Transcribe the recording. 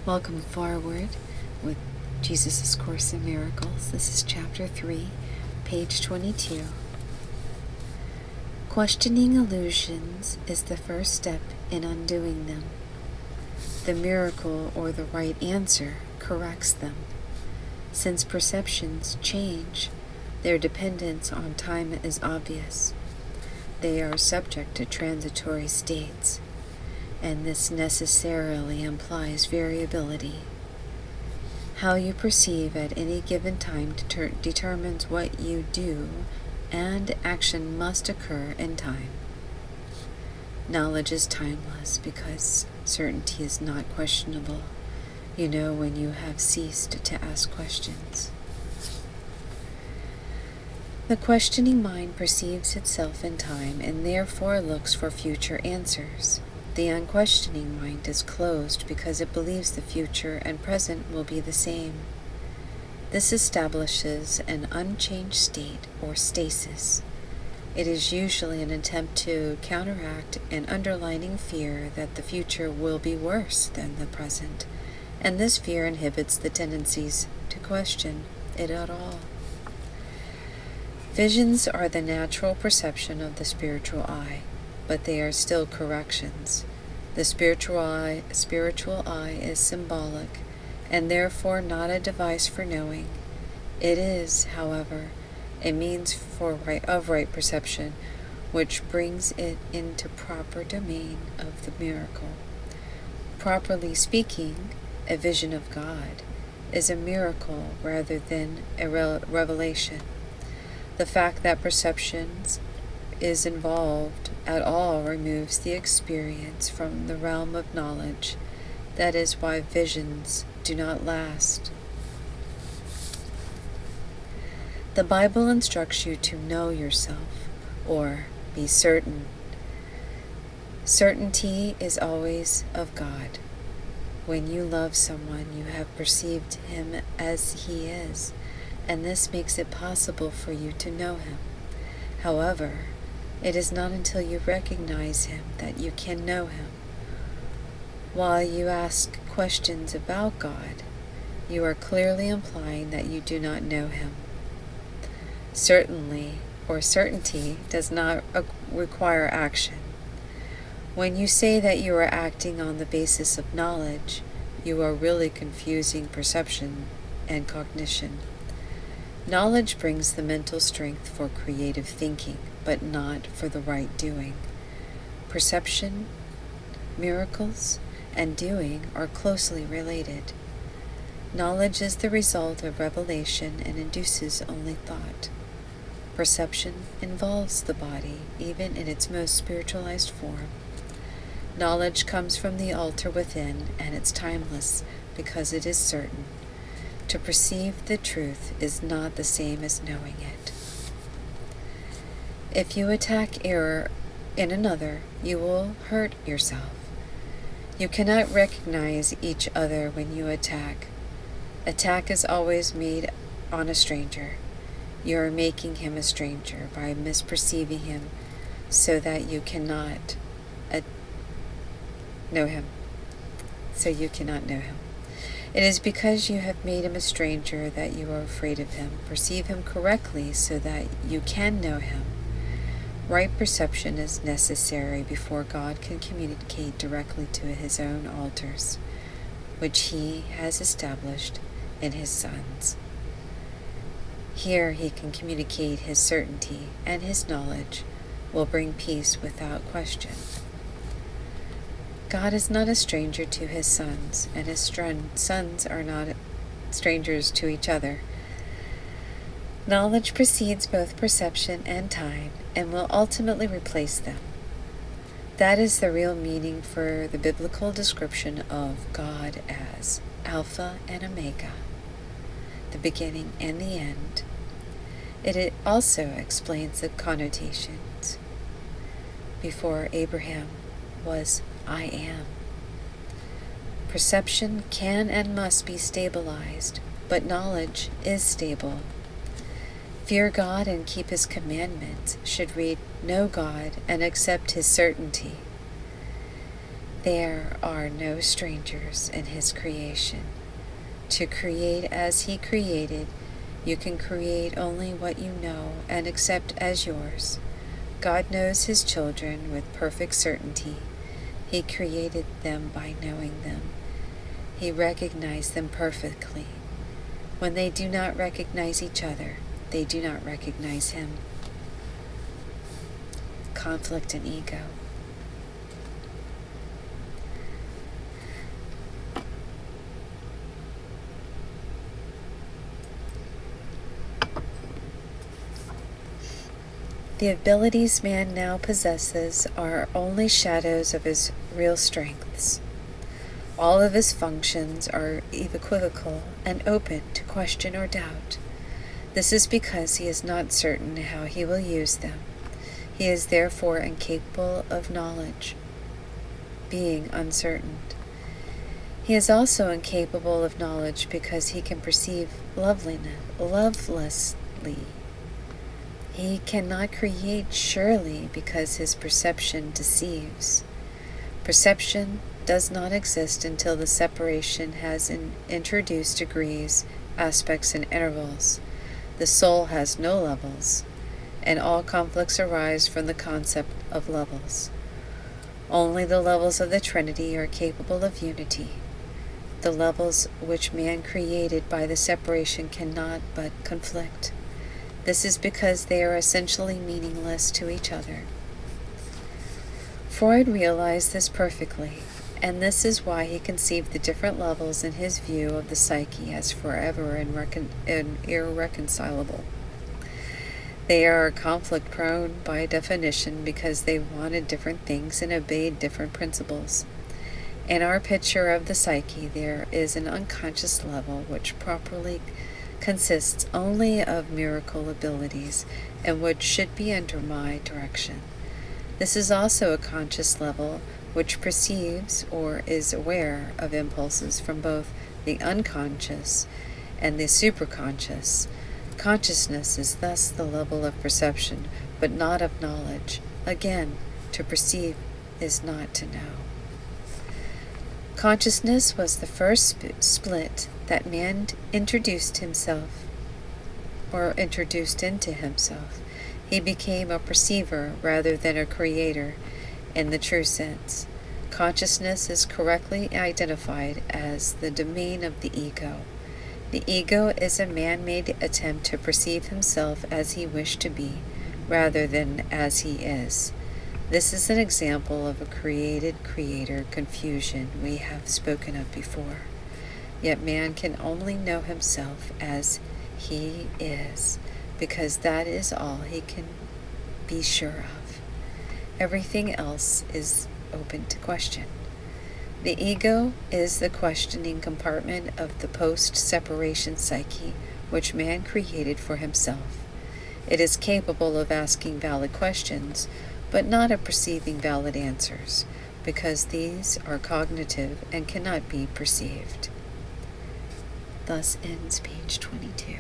Welcome forward with Jesus' Course in Miracles. This is chapter 3, page 22. Questioning illusions is the first step in undoing them. The miracle or the right answer corrects them. Since perceptions change, their dependence on time is obvious. They are subject to transitory states, and this necessarily implies variability. How you perceive at any given time determines what you do, and action must occur in time. Knowledge is timeless because certainty is not questionable. You know when you have ceased to ask questions. The questioning mind perceives itself in time and therefore looks for future answers. The unquestioning mind is closed because it believes the future and present will be the same. This establishes an unchanged state or stasis. It is usually an attempt to counteract an underlying fear that the future will be worse than the present, and this fear inhibits the tendencies to question it at all. Visions are the natural perception of the spiritual eye, but they are still corrections. The spiritual eye is symbolic, and therefore not a device for knowing. It is, however, a means of right perception, which brings it into proper domain of the miracle. Properly speaking, a vision of God is a miracle rather than a revelation. The fact that perceptions is involved at all removes the experience from the realm of knowledge. That is why visions do not last. The Bible instructs you to know yourself, or be certain. Certainty is always of God. When you love someone, you have perceived him as he is, and this makes it possible for you to know him. However, it is not until you recognize him that you can know him. While you ask questions about God, you are clearly implying that you do not know him. Certainly, or certainty, does not require action. When you say that you are acting on the basis of knowledge, you are really confusing perception and cognition. Knowledge brings the mental strength for creative thinking, but not for the right doing. Perception, miracles, and doing are closely related. Knowledge is the result of revelation and induces only thought. Perception involves the body, even in its most spiritualized form. Knowledge comes from the altar within, and it's timeless because it is certain. To perceive the truth is not the same as knowing it. If you attack error in another, you will hurt yourself. You cannot recognize each other when you attack. Attack is always made on a stranger. You are making him a stranger by misperceiving him so that you cannot know him. It is because you have made him a stranger that you are afraid of him. Perceive him correctly so that you can know him. Right perception is necessary before God can communicate directly to his own altars, which he has established in his sons. Here he can communicate his certainty, and his knowledge will bring peace without question. God is not a stranger to his sons, and his sons are not strangers to each other. Knowledge precedes both perception and time, and will ultimately replace them. That is the real meaning for the biblical description of God as Alpha and Omega, the beginning and the end. It also explains the connotations. Before Abraham was I am. Perception can and must be stabilized, but knowledge is stable. Fear God and keep his commandments should read know God and accept his certainty. There are no strangers in his creation. To create as he created, you can create only what you know and accept as yours. God knows his children with perfect certainty. He created them by knowing them. He recognized them perfectly. When they do not recognize each other, they do not recognize him. Conflict and ego. The abilities man now possesses are only shadows of his real strengths. All of his functions are equivocal and open to question or doubt. This is because he is not certain how he will use them. He is therefore incapable of knowledge, being uncertain. He is also incapable of knowledge because he can perceive lovelessly. He cannot create surely because his perception deceives. Perception does not exist until the separation has introduced degrees, aspects, and intervals. The soul has no levels, and all conflicts arise from the concept of levels. Only the levels of the Trinity are capable of unity. The levels which man created by the separation cannot but conflict. This is because they are essentially meaningless to each other. Freud realized this perfectly, and this is why he conceived the different levels in his view of the psyche as forever and irreconcilable. They are conflict-prone by definition because they wanted different things and obeyed different principles. In our picture of the psyche, there is an unconscious level which properly consists only of miracle abilities and which should be under my direction. This is also a conscious level which perceives or is aware of impulses from both the unconscious and the superconscious. Consciousness is thus the level of perception, but not of knowledge. Again, to perceive is not to know. Consciousness was the first split that man introduced into himself. He became a perceiver rather than a creator in the true sense. Consciousness is correctly identified as the domain of the ego. The ego is a man-made attempt to perceive himself as he wished to be, rather than as he is. This is an example of a created-creator confusion we have spoken of before. Yet man can only know himself as he is, because that is all he can be sure of. Everything else is open to question. The ego is the questioning compartment of the post-separation psyche, which man created for himself. It is capable of asking valid questions, but not of perceiving valid answers, because these are cognitive and cannot be perceived. Thus ends page 22.